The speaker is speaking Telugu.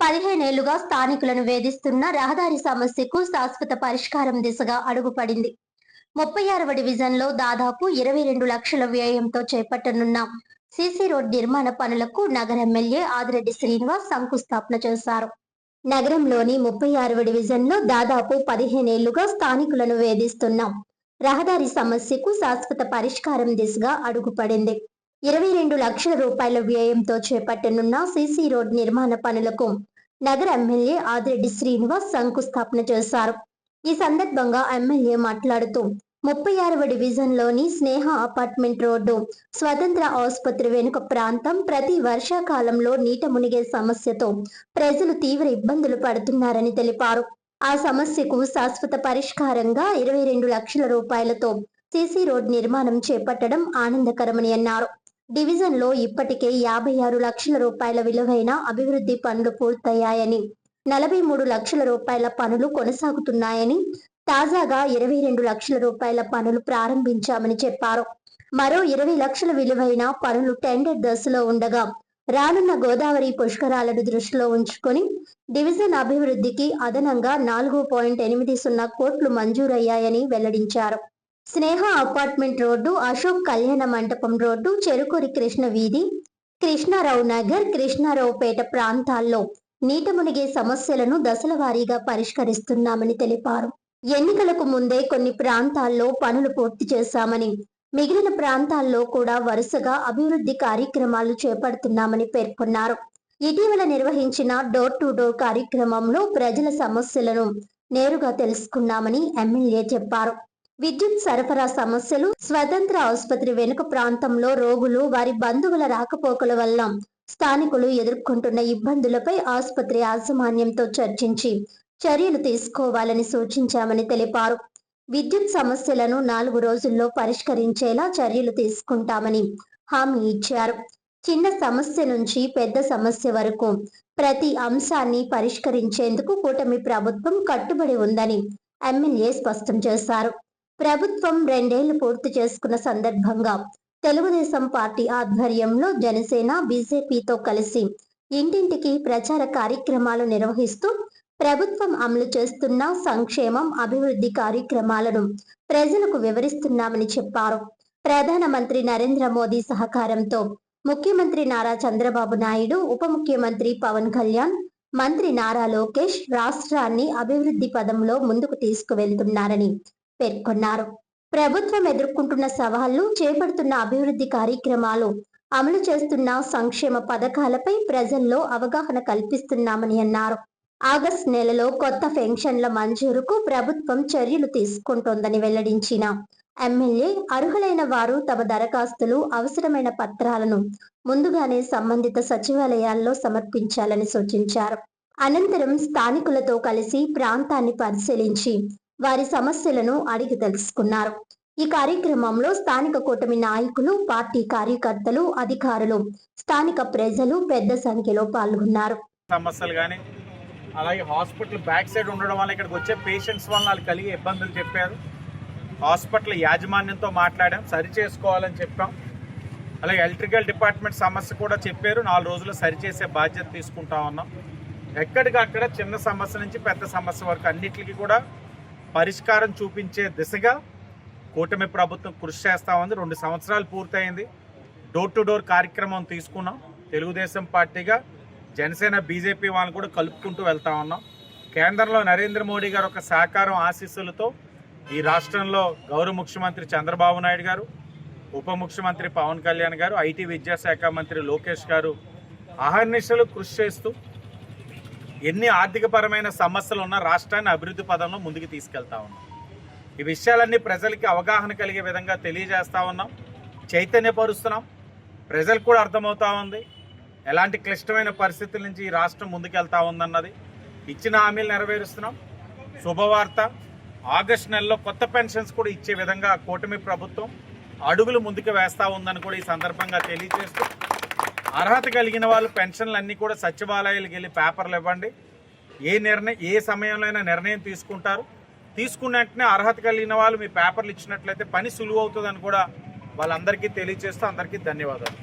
15 ఏళ్లుగా స్థానికులను వేధిస్తున్న రహదారి సమస్యకు శాశ్వత పరిష్కారం దిశగా అడుగుపడింది. 36వ డివిజన్లో దాదాపు 22 లక్షల వ్యయంతో చేపట్టనున్న సీసీ రోడ్ నిర్మాణ పనులకు నగర ఎమ్మెల్యే ఆదిరెడ్డి శ్రీనివాస్ శంకుస్థాపన చేశారు. నగరంలోని 36వ డివిజన్లో దాదాపు 15 ఏళ్లుగా స్థానికులను వేధిస్తున్న రహదారి సమస్యకు శాశ్వత పరిష్కారం దిశగా అడుగుపడింది. 22 లక్షల రూపాయల వ్యయంతో చేపట్టనున్న సీసీ రోడ్ నిర్మాణ పనులకు నగర ఎమ్మెల్యే ఆదిరెడ్డి శ్రీనివాస్ శంకుస్థాపన చేశారు. ఈ సందర్భంగా ఎమ్మెల్యే మాట్లాడుతూ 36వ డివిజన్లోని స్నేహ అపార్ట్మెంట్ రోడ్డు, స్వతంత్ర ఆసుపత్రి వెనుక ప్రాంతం ప్రతి వర్షాకాలంలో నీట మునిగే సమస్యతో ప్రజలు తీవ్ర ఇబ్బందులు పడుతున్నారని తెలిపారు. ఆ సమస్యకు శాశ్వత పరిష్కారంగా 22 లక్షల రూపాయలతో సీసీ రోడ్ నిర్మాణం చేపట్టడం ఆనందకరమని అన్నారు. డివిజన్ లో ఇప్పటికే 56 లక్షల రూపాయల విలువైన అభివృద్ధి పనులు పూర్తయ్యాయని, 43 లక్షల రూపాయల పనులు కొనసాగుతున్నాయని, తాజాగా 22 లక్షల రూపాయల పనులు ప్రారంభించామని చెప్పారు. మరో 20 లక్షల విలువైన పనులు టెండర్ దశలో ఉండగా రానున్న గోదావరి పుష్కరాలను దృష్టిలో ఉంచుకొని డివిజన్ అభివృద్ధికి అదనంగా 4.80 కోట్లు మంజూరయ్యాయని వెల్లడించారు. స్నేహ అపార్ట్మెంట్ రోడ్డు, అశోక్ కళ్యాణ మంటపం రోడ్డు, చెరుకూరి కృష్ణ వీధి, కృష్ణారావు నగర్, కృష్ణారావుపేట ప్రాంతాల్లో నీట మునిగే సమస్యలను దశల వారీగా పరిష్కరిస్తున్నామని తెలిపారు. ఎన్నికలకు ముందే కొన్ని ప్రాంతాల్లో పనులు పూర్తి చేశామని, మిగిలిన ప్రాంతాల్లో కూడా వరుసగా అభివృద్ధి కార్యక్రమాలు చేపడుతున్నామని పేర్కొన్నారు. ఇటీవల నిర్వహించిన డోర్ టు డోర్ కార్యక్రమంలో ప్రజల సమస్యలను నేరుగా తెలుసుకున్నామని ఎమ్మెల్యే చెప్పారు. విద్యుత్ సరఫరా సమస్యలు, స్వతంత్ర ఆసుపత్రి వెనుక ప్రాంతంలో రోగులు, వారి బంధువుల రాకపోకల వల్ల స్థానికులు ఎదుర్కొంటున్న ఇబ్బందులపై ఆసుపత్రి యాజమాన్యంతో చర్చించి చర్యలు తీసుకోవాలని సూచించామని తెలిపారు. విద్యుత్ సమస్యలను 4 రోజుల్లో పరిష్కరించేలా చర్యలు తీసుకుంటామని హామీ ఇచ్చారు. చిన్న సమస్య నుంచి పెద్ద సమస్య వరకు ప్రతి అంశాన్ని పరిష్కరించేందుకు కూటమి ప్రభుత్వం కట్టుబడి ఉందని ఎమ్మెల్యే స్పష్టం చేశారు. ప్రభుత్వం 2 ఏళ్లు పూర్తి చేసుకున్న సందర్భంగా తెలుగుదేశం పార్టీ ఆధ్వర్యంలో జనసేన, బీజేపీతో కలిసి ఇంటింటికి ప్రచార కార్యక్రమాలు నిర్వహిస్తూ ప్రభుత్వం అమలు చేస్తున్న సంక్షేమం, అభివృద్ధి కార్యక్రమాలను ప్రజలకు వివరిస్తున్నామని చెప్పారు. ప్రధానమంత్రి నరేంద్ర మోదీ సహకారంతో ముఖ్యమంత్రి నారా చంద్రబాబు నాయుడు, ఉప ముఖ్యమంత్రి పవన్ కళ్యాణ్, మంత్రి నారా లోకేష్ రాష్ట్రాన్ని అభివృద్ధి పదంలో ముందుకు తీసుకువెళ్తున్నారని పేర్కొన్నారు. ప్రభుత్వం ఎదుర్కొంటున్న సవాళ్లు, చేపడుతున్న అభివృద్ధి కార్యక్రమాలు, అమలు చేస్తున్న సంక్షేమ పథకాలపై ప్రజల్లో అవగాహన కల్పిస్తున్నామని అన్నారు. ఆగస్టు నెలలో కొత్త పెన్షన్ల మంజూరుకు ప్రభుత్వం చర్యలు తీసుకుంటోందని వెల్లడించిన ఎమ్మెల్యే అర్హులైన వారు తమ దరఖాస్తులు, అవసరమైన పత్రాలను ముందుగానే సంబంధిత సచివాలయాల్లో సమర్పించాలని సూచించారు. అనంతరం స్థానికులతో కలిసి ప్రాంతాన్ని పరిశీలించి వారి సమస్యలను అడిగి తెలుసుకున్నారు. ఈ కార్యక్రమంలో స్థానిక కూటమి నాయకులు, పార్టీ కార్యకర్తలు, అధికారులు, స్థానిక ప్రజలు పెద్ద సంఖ్యలో పాల్గొన్నారు. సమస్యలు కానీ అలాగే హాస్పిటల్ బ్యాక్ సైడ్ ఉండడం వల్ల ఇక్కడికి వచ్చే పేషెంట్స్ వల్ల వాళ్ళు కలిగే ఇబ్బందులు చెప్పారు. హాస్పిటల్ యాజమాన్యంతో మాట్లాడాం, సరి చేసుకోవాలని చెప్పాం. అలాగే ఎలక్ట్రికల్ డిపార్ట్మెంట్ సమస్య కూడా చెప్పారు, 4 రోజుల్లో సరిచేసే బాధ్యత తీసుకుంటా ఉన్నాం. ఎక్కడికక్కడ చిన్న సమస్య నుంచి పెద్ద సమస్య వరకు అన్నిటికీ కూడా పరిష్కారం చూపించే దిశగా కూటమి ప్రభుత్వం కృషి చేస్తూ ఉంది. 2 సంవత్సరాలు పూర్తయింది. డోర్ టు డోర్ కార్యక్రమం తీసుకున్నాం. తెలుగుదేశం పార్టీగా జనసేన, బీజేపీ వాళ్ళని కూడా కలుపుకుంటూ వెళ్తా ఉన్నాం. కేంద్రంలో నరేంద్ర మోడీ గారు ఒక సహకారం, ఆశీస్సులతో ఈ రాష్ట్రంలో గౌరవ ముఖ్యమంత్రి చంద్రబాబు నాయుడు గారు, ఉప ముఖ్యమంత్రి పవన్ కళ్యాణ్ గారు, ఐటీ విద్యాశాఖ మంత్రి లోకేష్ గారు అహర్నిశలు కృషి చేస్తూ ఎన్ని ఆర్థికపరమైన సమస్యలు ఉన్నా రాష్ట్రాన్ని అభివృద్ధి పదంలో ముందుకు తీసుకెళ్తా ఉన్నాం. ఈ విషయాలన్నీ ప్రజలకి అవగాహన కలిగే విధంగా తెలియజేస్తూ ఉన్నాం, చైతన్యపరుస్తున్నాం. ప్రజలకు కూడా అర్థమవుతా ఉంది ఎలాంటి క్లిష్టమైన పరిస్థితుల నుంచి ఈ రాష్ట్రం ముందుకెళ్తా ఉందన్నది. ఇచ్చిన హామీలు నెరవేరుస్తున్నాం. శుభవార్త, ఆగస్టు నెలలో కొత్త పెన్షన్స్ కూడా ఇచ్చే విధంగా కూటమి ప్రభుత్వం అడుగులు ముందుకు వేస్తూ ఉందని కూడా ఈ సందర్భంగా తెలియజేస్తూ, అర్హత కలిగిన వాళ్ళు పెన్షన్లు అన్నీ కూడా సచివాలయాలకు వెళ్ళి పేపర్లు ఇవ్వండి. ఏ సమయంలో అయినా నిర్ణయం తీసుకుంటారు. తీసుకున్న వెంటనే అర్హత కలిగిన వాళ్ళు మీ పేపర్లు ఇచ్చినట్లయితే పని సులువు అవుతుందని కూడా వాళ్ళందరికీ తెలియజేస్తూ అందరికీ ధన్యవాదాలు.